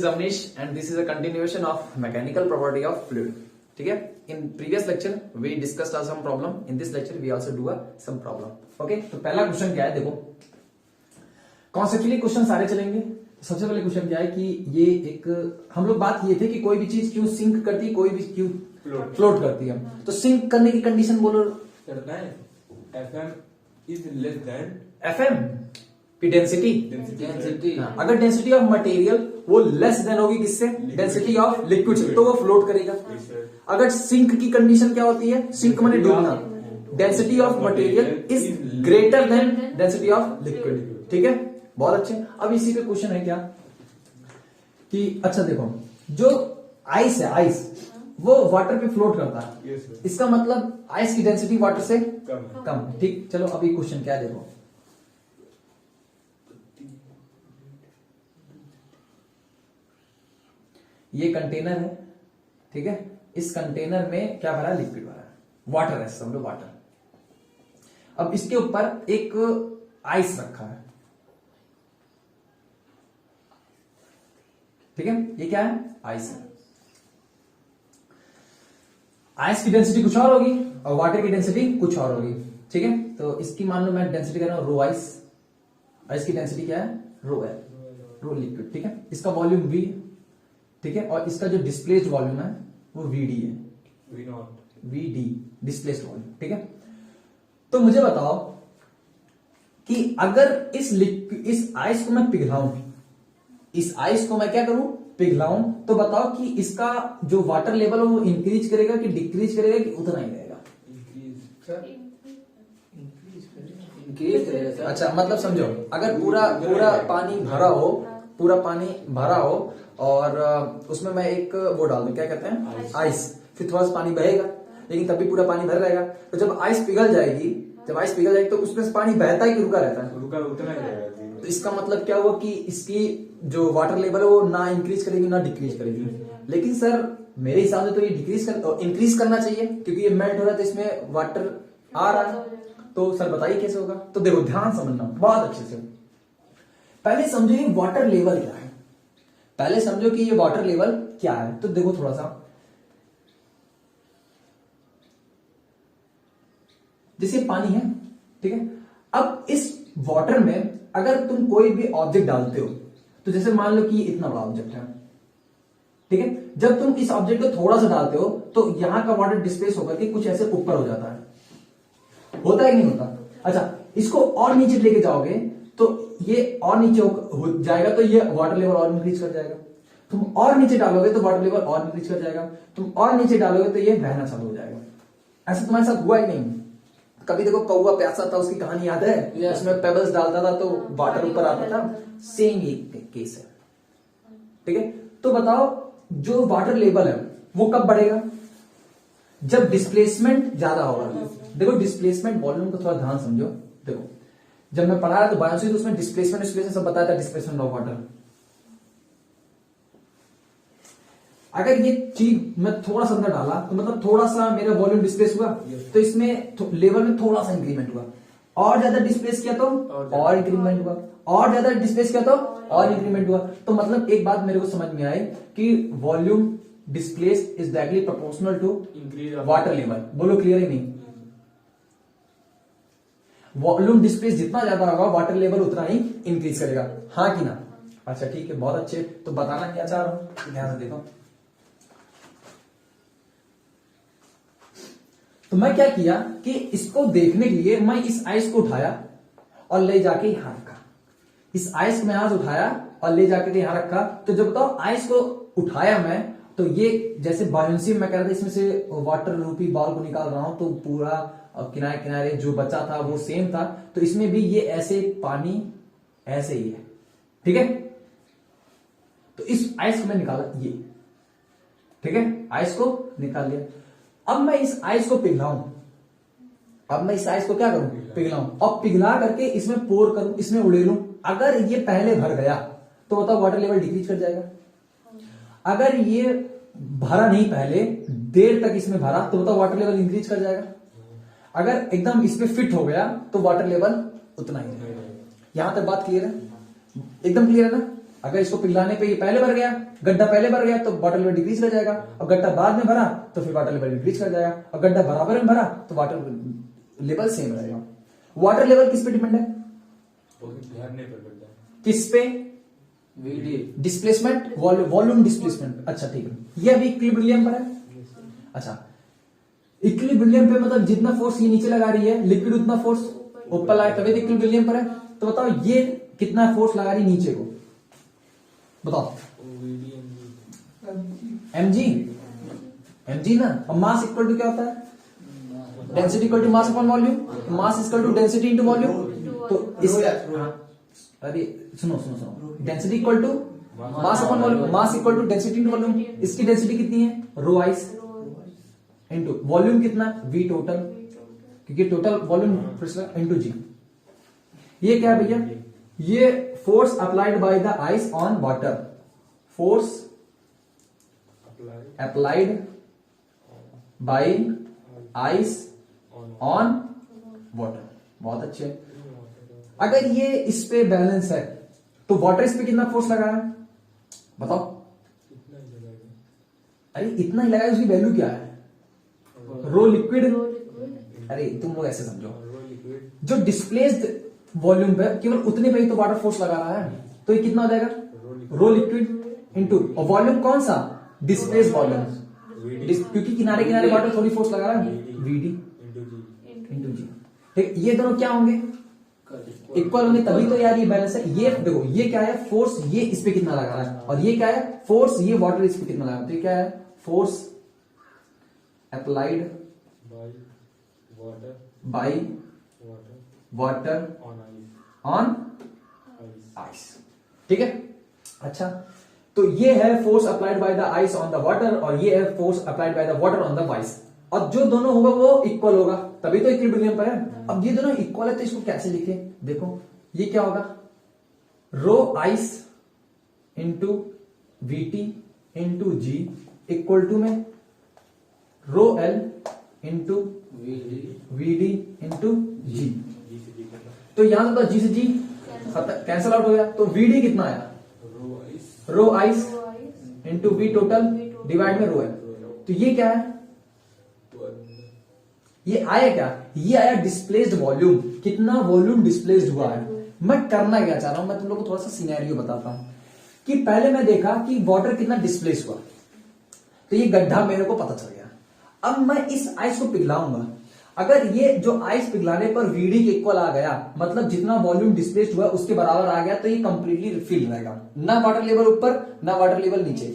is Damnish and this is a continuation of mechanical property of fluid. ठीक है, in previous lecture we discussed some problem. In this lecture we also do some problem. Okay, तो पहला question क्या है, देखो conceptually question सारे चलेंगे. सबसे पहले क्वेश्चन क्या है कि ये एक हम लोग बात ये थे कि कोई भी चीज क्यों सिंक करती है, कोई भी क्यों फ्लोट करती है. तो सिंक करने की कंडीशन बोलो. FM is less than FM की डेंसिटी. अगर डेंसिटी ऑफ मटेरियल वो लेस देन होगी किससे, डेंसिटी ऑफ लिक्विड से, तो वो फ्लोट करेगा. अगर सिंक की कंडीशन क्या होती है, सिंक माने डूबना, density of material is greater than density of liquid. ठीक है, बहुत अच्छे. अब इसी पे क्वेश्चन है क्या कि अच्छा देखो, जो आइस है, आइस वो वाटर पे फ्लोट करता है. इसका मतलब आइस की डेंसिटी वाटर से कम. ठीक, चलो अभी क्वेश्चन क्या है देखो. ये कंटेनर है, ठीक है, इस कंटेनर में क्या भरा है, लिक्विड भरा है, वाटर है, समझो वाटर. अब इसके ऊपर एक आइस रखा है. ठीक है, ये क्या है, आइस है. आइस की डेंसिटी कुछ और होगी और वाटर की डेंसिटी कुछ और होगी. ठीक है, तो इसकी मान लो मैं डेंसिटी कह रहा हूं रो आइस. आइस की डेंसिटी क्या है, रो है, रो लिक्विड. ठीक है, इसका वॉल्यूम वी. ठीक है, और इसका जो डिस्प्लेस्ड वॉल्यूम है वो वीडी है, वीडी डिस्प्लेस्ड वॉल्यूम. ठीक है, तो मुझे बताओ कि अगर इस आइस को मैं पिघलाऊं, इस आइस को मैं क्या करूं, पिघलाऊं, तो बताओ कि इसका जो वाटर लेवल है वो इंक्रीज करेगा कि डिक्रीज करेगा कि उतना ही रहेगा. इंक्रीज करेगा. अच्छा, मतलब समझो, अगर पूरा पानी भरा हो, पूरा पानी भरा हो और उसमें मैं एक वो डाल दूं, क्या कहते हैं, आइस, फिर थोड़ा सा पानी बहेगा लेकिन तब भी पूरा पानी भर रहेगा. तो जब आइस पिघल जाएगी, तो उसमें से पानी बहता है कि रुका रहता है, रुका उतना ही रहेगा. तो इसका मतलब क्या हुआ कि इसकी जो वाटर लेवल है वो ना इंक्रीज करेगी ना डिक्रीज करेगी. लेकिन सर मेरे हिसाब से तो ये इंक्रीज करना चाहिए क्योंकि ये मेल्ट हो रहा है तो इसमें वाटर आ रहा है. तो सर बताइए कैसे होगा. तो देखो ध्यान समझना बहुत अच्छे से. पहले समझो ये वाटर लेवल क्या है, पहले समझो कि ये वाटर लेवल क्या है. तो देखो थोड़ा सा, जैसे पानी है, ठीक है, अब इस वाटर में अगर तुम कोई भी ऑब्जेक्ट डालते हो, तो जैसे मान लो कि ये इतना बड़ा ऑब्जेक्ट है, ठीक है, जब तुम इस ऑब्जेक्ट को थोड़ा सा डालते हो तो यहां का वाटर डिस्प्लेस होकर के कुछ ऐसे ऊपर हो जाता है. होता है कि नहीं होता. अच्छा, इसको और नीचे लेके जाओगे तो ये और नीचे हो जाएगा, तो ये वाटर लेवल और इंक्रीज कर जाएगा. तुम और नीचे डालोगे तो वाटर लेवल और इंक्रीज कर जाएगा. तुम और नीचे डालोगे तो ये बहना चालू हो जाएगा. ऐसा तुम्हारे साथ हुआ ही नहीं कभी. देखो कौवा प्यासा था, उसकी कहानी याद है, उसमें पेबल्स डालता था तो वाटर ऊपर आता था. सेम ये केस है. ठीक है, तो बताओ जो वाटर लेवल है वो कब बढ़ेगा, जब डिस्प्लेसमेंट ज्यादा होगा. देखो डिस्प्लेसमेंट वॉल्यूम को थोड़ा ध्यान समझो. देखो जब मैं पढ़ा रहा तो बायोलॉजी, तो उसमें डिस्प्लेसमेंट सब बताया था, डिस्प्लेसमेंट ऑफ वाटर. अगर ये चीज मैं थोड़ा सा अंदर डाला तो मतलब थोड़ा सा मेरा वॉल्यूम डिस्प्लेस हुआ, तो इसमें लेवल में थोड़ा सा इंक्रीमेंट हुआ. और ज्यादा डिस्प्लेस किया तो और इंक्रीमेंट हुआ, और ज्यादा डिस्प्लेस किया तो और इंक्रीमेंट हुआ. तो मतलब एक बात मेरे को समझ में आई कि volume displace is directly proportional to water level. बोलो क्लियर ही नहीं. वॉल्यूम डिस्प्लेस जितना ज्यादा होगा वाटर लेवल उतना ही इंक्रीज करेगा. हाँ कि ना. अच्छा ठीक है, बहुत अच्छे. तो बताना क्या चाह रहा हूं, ध्यान से देखो. तो मैं क्या किया कि इसको देखने के लिए मैं इस आइस को उठाया और ले जाके यहां रखा. इस आइस को मैं यहां से उठाया और ले जाके यहां रखा. तो जब बताओ आइस को उठाया मैं, तो ये जैसे बायोन्सी में कह रहा था, इसमें से वाटर रूपी बॉल को निकाल रहा हूं, तो पूरा किनारे किनारे जो बचा था वो सेम था. तो इसमें भी ये ऐसे पानी ऐसे ही है. ठीक है, तो इस आइस को मैं निकाला ये. ठीक है, आइस को निकाल लिया. अब मैं इस आइस को पिघलाऊं, अब मैं इस आइस को क्या करूं, पिघलाऊं. अब पिघला करके इसमें पोर करूं, इसमें उड़ेलूं. अगर ये पहले भर गया तो बताओ वाटर लेवल डिक्रीज कर जाएगा. अगर ये भरा नहीं पहले, देर तक इसमें भरा, तो बताओ वाटर लेवल इंक्रीज कर जाएगा. अगर एकदम इस पे फिट हो गया तो वाटर लेवल उतना ही रहेगा. यहां तक बात क्लियर है, एकदम क्लियर है ना. अगर इसको पिघलाने पे ये पहले भर गया, गड्ढा पहले भर गया तो वाटर लेवल डिक्रीज कर जाएगा, और गड्ढा बाद में भरा तो फिर वाटर लेवल इंक्रीज कर जाएगा, और गड्ढा बराबर में भरा तो वाटर लेवल सेम रहेगा। वाटर लेवल किस पे डिपेंड है? भरने पर करता है। किस पे? VD displacement, volume displacement. अच्छा ठीक है, ये अभी इक्विलिब्रियम पर है। अच्छा, इक्विलिब्रियम पे मतलब जितना फोर्स ये नीचे लगा रही है लिक्विड, उतना फोर्स ऊपर लाए तभी इक्विलिब्रियम पर है। तो बताओ ये कितना फोर्स लगा रही है नीचे को, बताओ। mg, mg ना। और मास इक्वल टू क्या होता है? Density equal to mass upon volume. Mass equal to density into volume. तो इस अरे सुनो सुनो सुनो, density equal to mass upon volume, mass equal to density into volume. इसकी डेंसिटी कितनी है? रो आइस इनटू वॉल्यूम कितना? वी टोटल, क्योंकि टोटल वॉल्यूम इनटू जी। ये क्या है भैया? ये force applied by the ice on water, force applied by ice on water. बहुत अच्छे। अगर ये इस पे बैलेंस है तो वाटर इस पे कितना फोर्स लगा है बताओ? अरे इतना ही लगा है, उसकी वैल्यू क्या है? रो लिक्विड। अरे तुम लोग ऐसे समझो, जो डिस्प्लेस्ड वॉल्यूम पे केवल उतने पे ही तो वाटर फोर्स लगा रहा है, तो ये कितना हो जाएगा? रो लिक्विड इनटू, और वॉल्यूम कौन सा? डिस्प्लेस्ड वॉल्यूम, क्योंकि किनारे किनारे वाटर थोड़ी फोर्स लगा रहा है, वीडी इनटू जी। ठीक, ये दोनों क्या होंगे? इक्वल होंगे, तभी तो यार ये बैलेंस है। ये देखो, ये क्या है? फोर्स ये इस पे कितना लगा रहा है, और ये क्या है? फोर्स ये वाटर इस पे कितना लगा रहा है। तो ये क्या है? Force applied by water on ice. ठीक है। अच्छा, तो ये है force applied by the ice on the water, और ये है force applied by the water on the ice. और जो दोनों होगा वो इक्वल होगा, तभी तो इक्विलिब्रियम पर है। अब ये दोनों इक्वल है तो इसको कैसे लिखे? देखो, ये क्या होगा? Rho ice into VT into g equal to में rho L into VD into जी। तो यहां से जी से जी कैंसल आउट हो गया, तो वीडी कितना आया? Rho ice into V total divide में रो एल। तो ये क्या है? ये आया क्या? ये आया डिस्प्लेस्ड वॉल्यूम। कितना वॉल्यूम डिस्प्लेस्ड हुआ है। मैं करना क्या चाह रहा हूं, मैं तुम लोगों को थोड़ा सा सिनेरियो बताता हूं कि पहले मैं देखा कि वाटर कितना डिस्प्लेस हुआ, तो ये गड्ढा मेरे को पता चल गया। अब मैं इस आइस को पिघलाऊंगा, अगर ये जो आइस पिघलाने पर वीडी के इक्वल आ गया, मतलब जितना वॉल्यूम डिस्प्लेस्ड हुआ उसके बराबर आ गया, तो ये कंप्लीटली फिल रहेगा, ना वाटर लेवल ऊपर ना वाटर लेवल नीचे।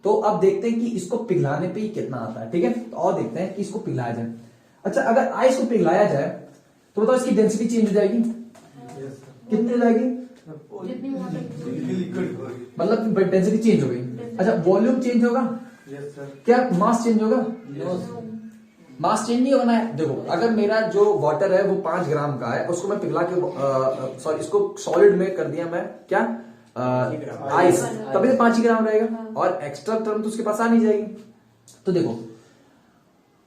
तो अब देखते हैं कि इसको पिघलाने पे ही कितना आता है। ठीक है, तो और देखते हैं कि इसको पिघलाया जाए। अच्छा, अगर आइस को पिघलाया जाए तो बताओ इसकी डेंसिटी चेंज हो जाएगी? कितनी हो जाएगी? मतलब डेंसिटी चेंज हो गई। अच्छा, वॉल्यूम चेंज होगा? क्या मास चेंज होगा? मास चेंज नहीं होना है। देखो, अगर मेरा जो वाटर है वो 5 ग्राम का है, उसको मैं पिघला के सॉरी इसको सॉलिड में कर दिया मैं क्या? आइस, तभी तो 5 ही ग्राम रहेगा, और एक्स्ट्रा टर्म तो उसके पास आ नहीं जाएगी। तो देखो,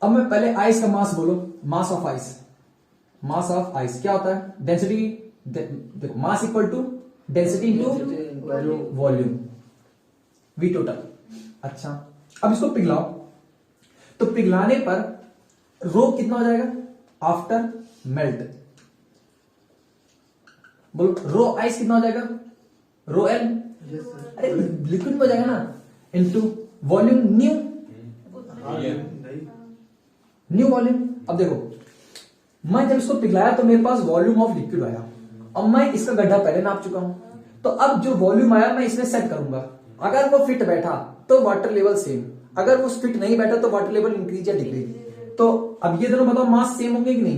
अब मैं पहले आइस का मास बोलो, mass of ice. Mass of ice क्या होता है? डेंसिटी। देखो, mass equal to density into volume V total. अच्छा, अब इसको पिघलाओ, तो पिघलाने पर रो कितना हो जाएगा आफ्टर मेल्ट? बोलो, रो आइस कितना हो जाएगा? Rho L. अरे लिक्विड में हो जाएगा ना, इंटू वॉल्यूम न्यू वॉल्यूम। अब देखो, मैं जब इसको पिघलाया तो मेरे पास वॉल्यूम ऑफ लिक्विड आया, और मैं इसका गड्ढा पहले नाप चुका हूं, तो अब जो वॉल्यूम आया मैं इसमें सेट करूंगा। अगर वो फिट बैठा तो वाटर लेवल सेम, अगर वो फिट नहीं बैठा तो वाटर लेवल इंक्रीज या डिक्रीज। तो अब ये दोनों बताओ मास सेम होंगे कि नहीं?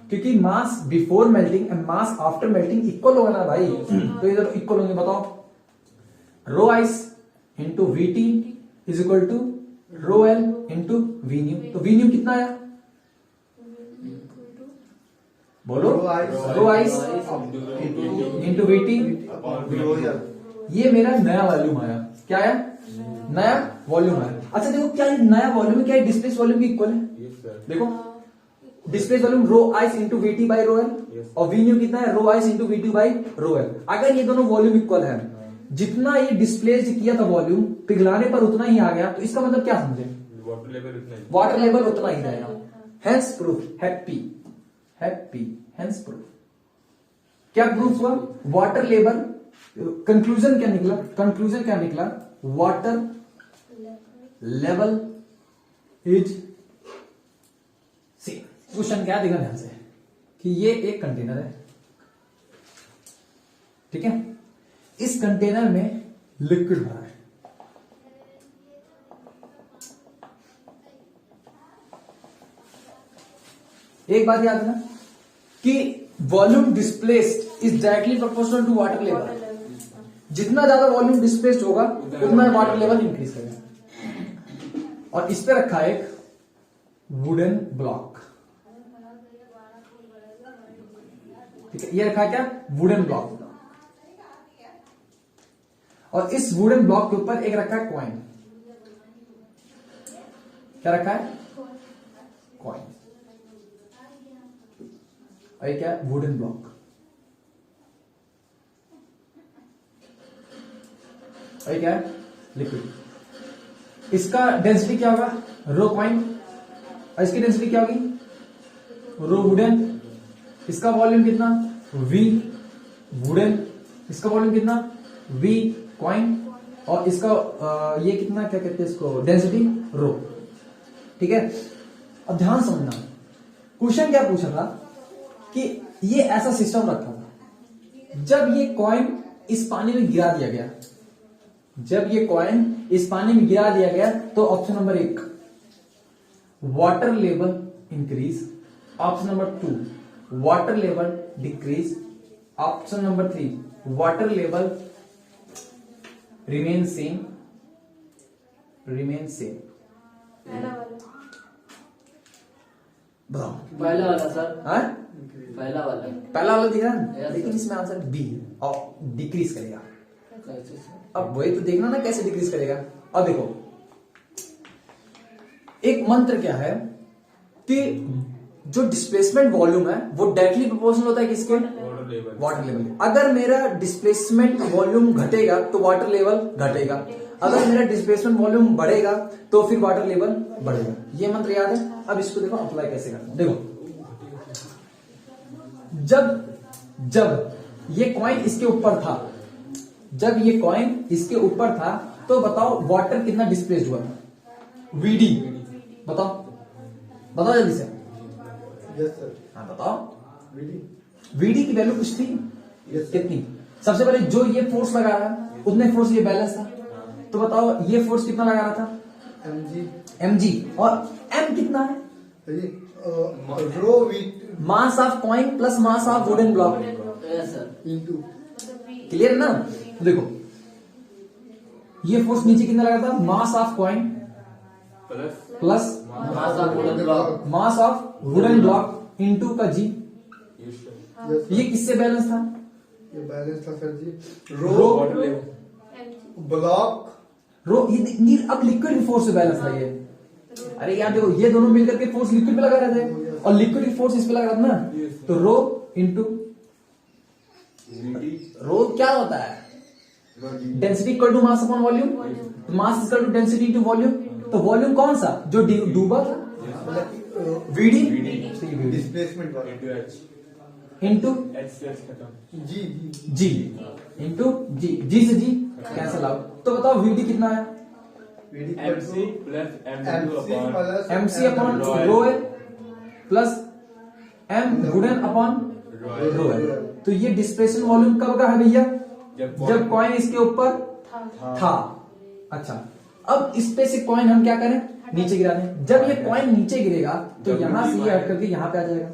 क्योंकि mass before melting and mass after melting equal होगा ना भाई। तो ये दोनों इक्वल होंगे। बताओ, rho ice into V T is equal to rho L into V new. तो वी न्यू कितना आया? बोलो, rho ice into V T. ये मेरा नया वॉल्यूम आया। क्या आया? नया वॉल्यूम आया। अच्छा देखो, क्या ये नया वॉल्यूम है? क्या डिस्प्लेस वॉल्यूम के इक्वल है? देखो, displace volume rho ice into V T by rho L, और वी न्यू कितना है? Rho ice into V T by rho L. अगर ये दोनों वॉल्यूम इक्वल है, जितना ये डिस्प्लेस किया था वॉल्यूम, पिघलाने पर उतना ही आ गया, तो इसका मतलब क्या समझे? वाटर लेवल उतना ही। वाटर लेवल उतना ही रहेगा। Hence proof, happy happy hence proof. क्या प्रूफ हुआ? Water level. कंक्लूजन क्या निकला? कंक्लूजन क्या निकला? Water level is same. Question क्या दिखा ध्यान से कि ये एक कंटेनर है, ठीक है, इस कंटेनर में लिक्विड भरा है, एक बात याद रखना कि volume displaced is directly proportional to water level. जितना ज्यादा वॉल्यूम डिस्प्लेस्ड होगा उतना वाटर लेवल इंक्रीज करेगा। और इस पे रखा है एक वुडन ब्लॉक, ठीक है, ये रखा है क्या? Wooden block. और इस वुडन ब्लॉक के ऊपर एक रखा है कॉइन। क्या रखा है? कॉइन। और ये क्या है? Wooden block. और ये क्या है? लिक्विड। इसका डेंसिटी क्या होगा? Rho coin. और इसकी डेंसिटी क्या होगी? Rho wooden. इसका वॉल्यूम कितना? V wooden. इसका वॉल्यूम कितना? V coin. और इसका ये कितना, क्या कहते हैं इसको, डेंसिटी रो, ठीक है। अब ध्यान समझना, क्वेश्चन क्या पूछा था कि ये ऐसा सिस्टम रखा था, जब ये कॉइन इस पानी में गिरा दिया गया, जब ये कॉइन इस पानी में गिरा दिया गया, तो option number 1 water level increase, option number 2 water level decrease, option number 3 water level remain same, remain same. बताओ। पहला वाला सर। हाँ? पहला वाला। पहला वाला दिख रहा है, Yes, लेकिन sir. इसमें आंसर बी और डिक्रीज करेगा। कैसे सर? अब वही तो देखना ना कैसे डिक्रीज करेगा। अब देखो, एक मंत्र क्या है कि जो डिस्प्लेसमेंट वॉल्यूम है वो डायरेक्टली प्रोपोर्शनल होता है किसके? Water level. Water level. अगर मेरा डिस्प्लेसमेंट वॉल्यूम घटेगा तो वाटर लेवल घटेगा, अगर मेरा डिस्प्लेसमेंट वॉल्यूम बढ़ेगा तो फिर वाटर लेवल बढ़ेगा। ये मंत्र याद है। अब इसको देखो अप्लाई कैसे करना है। देखो, जब ये कॉइन इसके ऊपर था, जब ये कॉइन इसके ऊपर था, तो बताओ वाटर कितना डिस्प्लेस्ड हुआ? वीडी। बताओ, बताओ जल्दी से। Yes sir. हाँ बताओ। वीडी। वीडी की वैल्यू कुछ थी? Yes, sir. कितनी? सबसे पहले जो ये फोर्स लगा रहा है उतने फोर्स ये बैलेंस था, तो बताओ ये फोर्स कितना लगा रहा था? एमजी। mg। और m कितना है? रो वीट mass of coin plus mass of wooden block. Yes sir. Into clear है ना? तो देखो, ये फोर्स नीचे कितना लगा था? मास of coin plus plus mass of wooden block. Mass of wooden block into का जी। यस ये किससे बैलेंस था? ये बैलेंस था सर जी। रो वाटर लेवल। ब्लॉक रो ये अब लिक्विड फोर्स से बैलेंस था ये। अरे यार देखो, ये दोनों मिलकर के फोर्स लिक्विड पे लगा रहे थे और लिक्विड की फोर्स इस पे लगा रहा था ना, तो रो इंटू रो क्या होता है? Density equal to mass upon volume. तो mass equal to density into volume. तो वॉल्यूम कौन सा? जो डूबा था, वीडी डिस्प्लेसमेंट वाला इंटू एच। इंटू एच से एच खत्म। जी जी इंटू जी, जी से जी कैंसल आउट। तो बताओ वीडी कितना है? VD MC plus M upon MC upon rho है plus M wooden upon rho है। तो ये डिस्प्लेसमेंट वॉल्यूम कब का है भैया? जब कॉइन इसके ऊपर था। अच्छा, अब इस पे से कॉइन हम क्या करें? नीचे गिरा दें। जब ये कॉइन नीचे गिरेगा तो यहां से ये हट करके यहां पे आ जाएगा।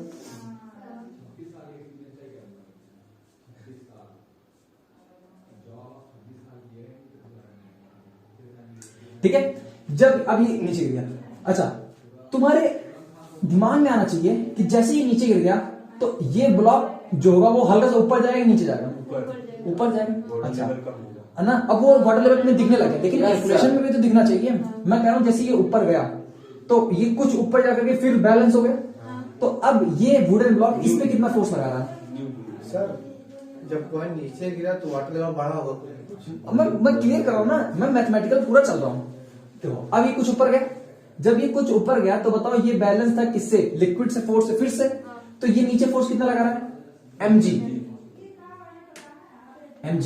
ठीक है, जब अब ये नीचे गिर गया। अच्छा, तुम्हारे दिमाग में आना चाहिए कि जैसे ही नीचे गिर गया तो ये ब्लॉक जो होगा वो हल्का सा ऊपर जाएगा, नीचे जाएगा? ऊपर जाएगा। अच्छा है ना? अब वो वाटर लेवल में दिखने लगे, लेकिन कैलकुलेशन में भी तो दिखना चाहिए। मैं कह रहा हूं जैसे ये ऊपर गया तो ये कुछ ऊपर जाकर के फिर बैलेंस हो गया। तो अब ये वुडन ब्लॉक इस पे कितना फोर्स लगा रहा है? सर जब कॉइन नीचे गिरा तो वाटर लेवल बढ़ा होगा कुछ। मैं क्लियर कर रहा हूं ना, मैं मैथमेटिकल पूरा चल रहा हूं। देखो अब ये कुछ ऊपर गया, जब ये कुछ ऊपर गया तो बताओ ये बैलेंस था किससे, लिक्विड से, फोर्स से, फिर से। तो ये नीचे फोर्स कितना लगा रहा है, mg, mg,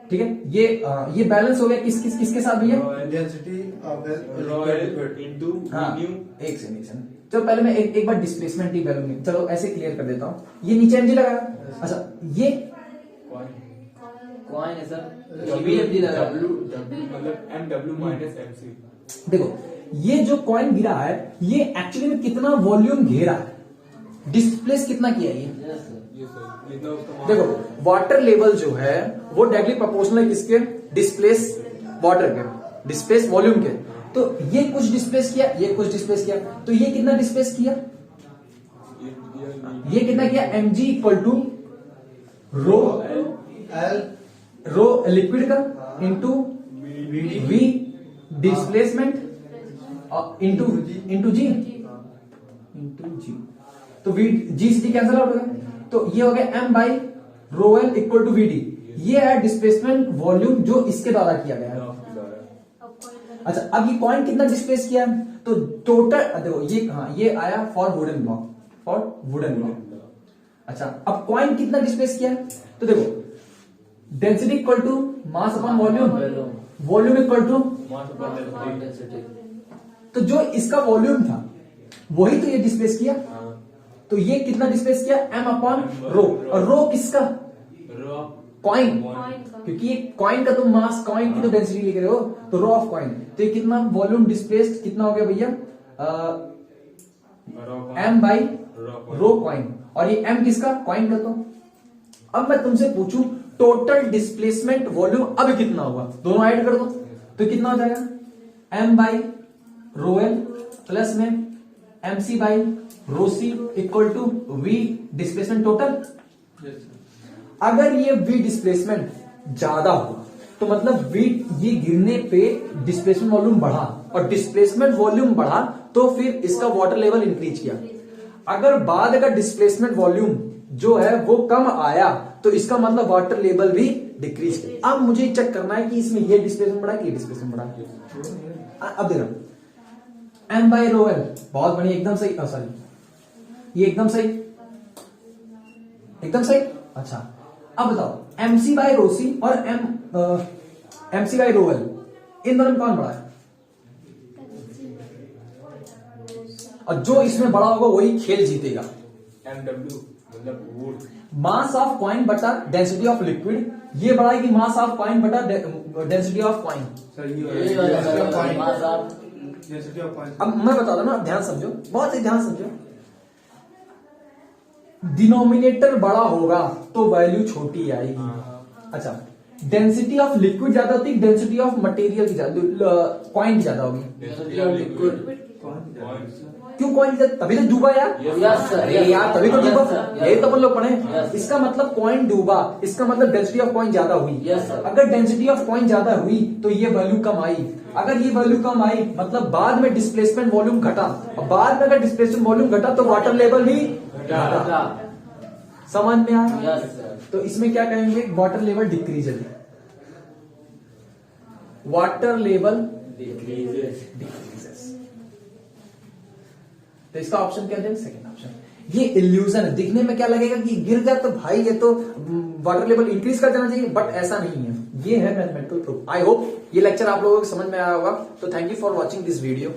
ठीक है। ये बैलेंस हो गया किसके साथ भैया, डेंसिटी ऑफ रॉयल इनटू हाँ न्यू। एक सेकंड, चलो पहले मैं एक बार डिस्प्लेसमेंट की वैल्यू, चलो ऐसे क्लियर कर देता हूं। ये नीचे mg लगा, अच्छा ये कॉइन है सर, डब्ल्यू लगा। डब्ल्यू मतलब MW माइनस MC। देखो ये जो कॉइन गिरा है ये एक्चुअली में कितना वॉल्यूम घेरा है, डिस्प्लेस कितना किया है ये। Yes sir. ये सर जितना उसका देखो वाटर लेवल जो है वो डायरेक्टली प्रोपोर्शनल है किसके, डिस्प्लेस वाटर के, डिस्प्लेस वॉल्यूम के। तो ये कुछ डिस्प्लेस किया, ये कुछ डिस्प्लेस किया, तो ये कितना डिस्प्लेस किया, ये कितना किया, mg equal to rho, L rho liquid का इंटू v डिस्प्लेसमेंट इंटू जी, तो v G C cancel out हो गया, तो ये हो गया m by rho L equal to V D. ये है डिस्प्लेसमेंट वॉल्यूम जो इसके द्वारा किया गया है। अच्छा अब ये कॉइन कितना डिस्प्लेस किया है, तो टोटल देखो ये हाँ ये आया for wooden block, for wooden block. अच्छा अब कॉइन कितना डिस्प्लेस किया है, तो देखो density equal to mass upon volume, volume equal to, density. तो जो इसका वॉल्यूम था वही तो ये डिस्प्लेस किया, तो ये कितना डिस्प्लेस किया, m अपॉन रो, और रो किसका, कॉइन, क्योंकि ये कॉइन का तो मास, कॉइन की तो डेंसिटी लिख रहे हो, तो रो ऑफ कॉइन, तो ये कितना वॉल्यूम डिस्प्लेस्ड कितना हो गया भैया, m बाई रो कॉइन, और ये m किसका, कॉइन का। तो अब मैं तुमसे पूछूं टोटल डिस्प्लेसमेंट वॉल्यूम अब कितना होगा, दोनों ऐड कर दो तो कितना हो जाएगा, m by rho L plus में mc by rho C equal to v displacement total. अगर ये v डिस्प्लेसमेंट ज्यादा हुआ तो मतलब v ये गिरने पे डिस्प्लेसमेंट वॉल्यूम बढ़ा, और डिस्प्लेसमेंट वॉल्यूम बढ़ा तो फिर इसका वाटर लेवल इंक्रीज किया। अगर बाद का डिस्प्लेसमेंट वॉल्यूम जो है वो कम आया तो इसका मतलब वाटर लेवल भी डिक्रीज किया। अब मुझे चेक करना है कि इसमें ये डिस्प्लेसमेंट बढ़ा कि ये डिस्प्लेसमेंट बढ़ा। अब देखो m बाई रो एल, बहुत बढ़िया, एकदम सही, सॉरी ये एकदम सही, एकदम सही। अच्छा अब बताओ mc बाई रो सी और mc बाई रो एल, इन दोनों में कौन बड़ा है, और जो इसमें बड़ा होगा वही खेल जीतेगा। MW मतलब वुड, मास ऑफ कॉइन बटा डेंसिटी ऑफ लिक्विड, ये बड़ा है कि मास ऑफ कॉइन बटा डेंसिटी ऑफ कॉइन। ये वाला sir, mass of, density of coin. अब मैं बता दूं ना, ध्यान समझो, बहुत ही ध्यान समझो। डिनोमिनेटर बड़ा होगा तो वैल्यू छोटी आएगी। अच्छा डेंसिटी ऑफ लिक्विड ज्यादा होती है, डेंसिटी ऑफ मटेरियल की ज्यादा, कॉइन की ज्यादा होगी। डेंसिटी ऑफ लिक्विड, क्यों कॉइन की, तभी तो डूबा यार। यस सर, अरे यार तभी तो डूबा, यही तो अपन लोग पढ़े। Yes. इसका मतलब कॉइन डूबा, इसका मतलब डेंसिटी ऑफ कॉइन ज्यादा हुई। Yes, sir. अगर डेंसिटी ऑफ कॉइन ज्यादा हुई तो ये वैल्यू कम आई, अगर ये वैल्यू कम आई मतलब बाद में डिस्प्लेसमेंट वॉल्यूम घटा, और बाद में अगर डिस्प्लेसमेंट वॉल्यूम घटा तो वाटर लेवल भी घटा। समझ में आया? Yes sir. तो इसमें क्या कहेंगे, वाटर लेवल डिक्रीज है, वाटर लेवल डिक्रीजेस। तो इसका ऑप्शन क्या है, सेकंड ऑप्शन। ये इल्यूजन है, दिखने में क्या लगेगा कि गिर गया तो भाई ये तो वाटर लेवल इंक्रीज कर देना चाहिए, बट ऐसा नहीं है, ये है मैथमेटिकल प्रूफ। आई होप ये लेक्चर आप लोगों को समझ में आया होगा। तो thank you for watching this video.